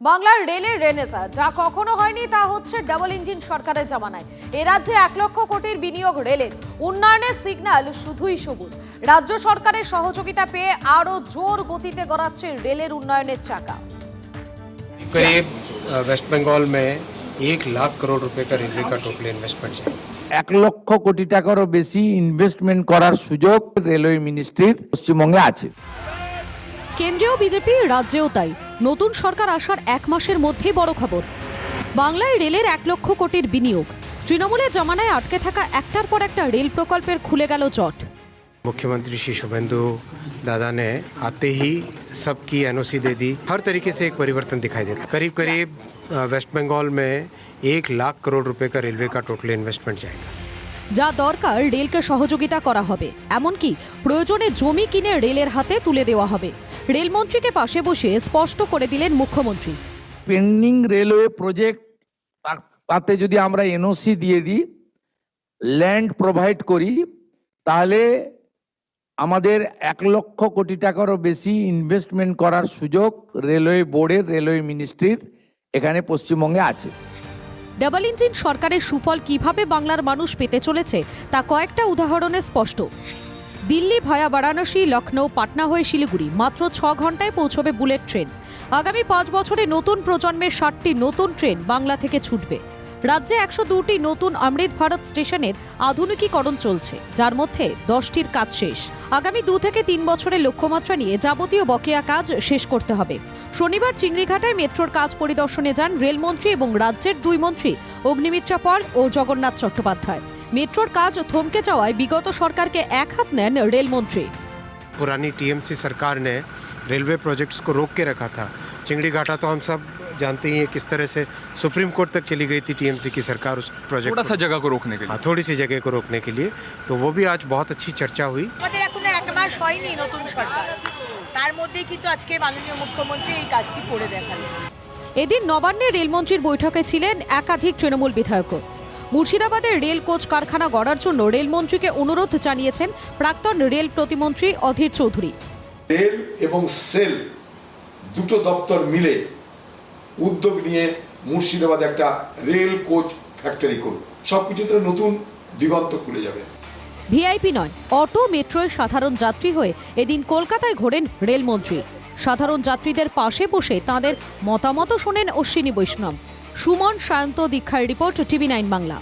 বাংলার রেলের রেনেসা যা কখনো হয়নি তা হচ্ছে ডাবল ইঞ্জিন সরকারের জামানায়। এ রাজ্যে 1 লক্ষ কোটির বিনিয়োগ রেলের উন্নয়নের সিগন্যাল শুধুই সবুজ। রাজ্য সরকারের সহযোগিতা পেয়ে আরো জোর গতিতে গড়াচ্ছে রেলের উন্নয়নের চাকা। करीब वेस्ट बंगाल में 1 लाख करोड़ रुपए का रेलवे का टोटल इन्वेस्टमेंट है। 1 লক্ষ কোটি টাকারও বেশি ইনভেস্টমেন্ট করার সুযোগ রেলওয়ে মিনিস্ট্রির পশ্চিমবঙ্গে আছে। কেন্দ্রীয় বিজেপি, রাজ্যেও তাই। নতুন সরকার আসার 1 মাসের মধ্যেই বড় খবর, বাংলায় রেলের 1 লক্ষ কোটির বিনিয়োগ। তৃণমূলের জমানায় আটকে থাকা একটার পর একটা রেল প্রকল্পের খুলে গেল জট। मुख्यमंत्री श्री शुभेंदु दादा ने आते ही सबकी एनओसी दे दी। हर तरीके से एक परिवर्तन दिखाई देता। करीब करीब वेस्ट बंगाल में 1 लाख करोड़ रुपए का रेलवे का टोटल इन्वेस्टमेंट जाएगा। যা দরকার রেলকে সহযোগিতা করা হবে, এমনকি প্রয়োজনে জমি কিনে রেলের হাতে তুলে দেওয়া হবে। রেলমন্ত্রীকে পাশে বসে স্পষ্ট করে দিলেন মুখ্যমন্ত্রী। পেন্ডিং রেলওয়ে প্রজেক্ট তাতে যদি আমরা এনওসি দিয়ে দিই, ল্যান্ড প্রোভাইড করি, তাহলে আমাদের 1 লক্ষ কোটি টাকারও বেশি ইনভেস্টমেন্ট করার সুযোগ রেলওয়ে বোর্ডের, রেলওয়ে মিনিস্ট্রির এখানে পশ্চিমবঙ্গে আছে। ডাবল ইঞ্জিন সরকারের সুফল কিভাবে বাংলার মানুষ পেতে চলেছে তা কয়েকটা উদাহরণে স্পষ্ট। দিল্লি ভায়া বারাণসী, লখনৌ, পাটনা হয়ে শিলিগুড়ি মাত্র 6 ঘন্টায় পৌঁছবে বুলেট ট্রেন। আগামী 5 বছরে নতুন প্রজন্মের 60টি নতুন ট্রেন বাংলা থেকে ছুটবে। রাজ্যে 102টি নতুন অমৃত ভারত স্টেশনের আধুনিকীকরণ চলছে, যার মধ্যে 10টির কাজ শেষ। আগামী 2 থেকে 3 বছরের লক্ষ্যমাত্রা নিয়ে যাবতীয় বকেয়া কাজ শেষ করতে হবে। শনিবার চিংড়িঘাটায় মেট্রোর কাজ পরিদর্শনে যান রেলমন্ত্রী এবং রাজ্যের 2 মন্ত্রী অগ্নিমিত্রা পাল ও জগন্নাথ চট্টোপাধ্যায়। মেট্রোর কাজ থমকে যাওয়ায় বিগত সরকারকে এক হাত নেন রেলমন্ত্রী। पुरानी टीएमसी सरकार ने रेलवे प्रोजेक्ट्स को रोक के रखा था। चिंगड़ी घाटा तो हम सब जानते ही हैं किस तरह से सुप्रीम कोर्ट तक चली गई थी टीएमसी की सरकार उस प्रोजेक्ट थोड़ा सा जगह को रोकने के लिए। थोड़ी सी जगह को रोकने के लिए, तो वो भी आज बहुत अच्छी चर्चा हुई। আমাদের এখনো 1 মাস হয়নি নতুন সরকার, তার মধ্যেই কিন্তু আজকে মাননীয় মুখ্যমন্ত্রী এই কাজটি করে দেখালেন। এদিন নবান্নে রেলমন্ত্রীর বৈঠকে ছিলেন একাধিক তৃণমূল বিধায়ক। মুর্শিদাবাদের রেল কোচ কারখানা গড়ার জন্য রেলমন্ত্রীকে অনুরোধ জানিয়েছেন প্রাক্তন রেল প্রতিমন্ত্রী অধীর চৌধুরী। রেল এবং সেল দুটো দপ্তর মিলে উদ্যোগ নিয়ে মুর্শিদাবাদে একটা রেল কোচ ফ্যাক্টরি করুক, সবকিছুতে নতুন দিগন্ত খুলে যাবে। ভিআইপি নয়, অটো মেট্রোয় সাধারণ যাত্রী হয়ে এদিন কলকাতায় ঘোরেন রেলমন্ত্রী। সাধারণ যাত্রীদের পাশে বসে তাঁদের মতামত শোনেন অশ্বিনী বৈষ্ণব। Suman, Sayanta, দীক্ষার report, TV 9 Bangla.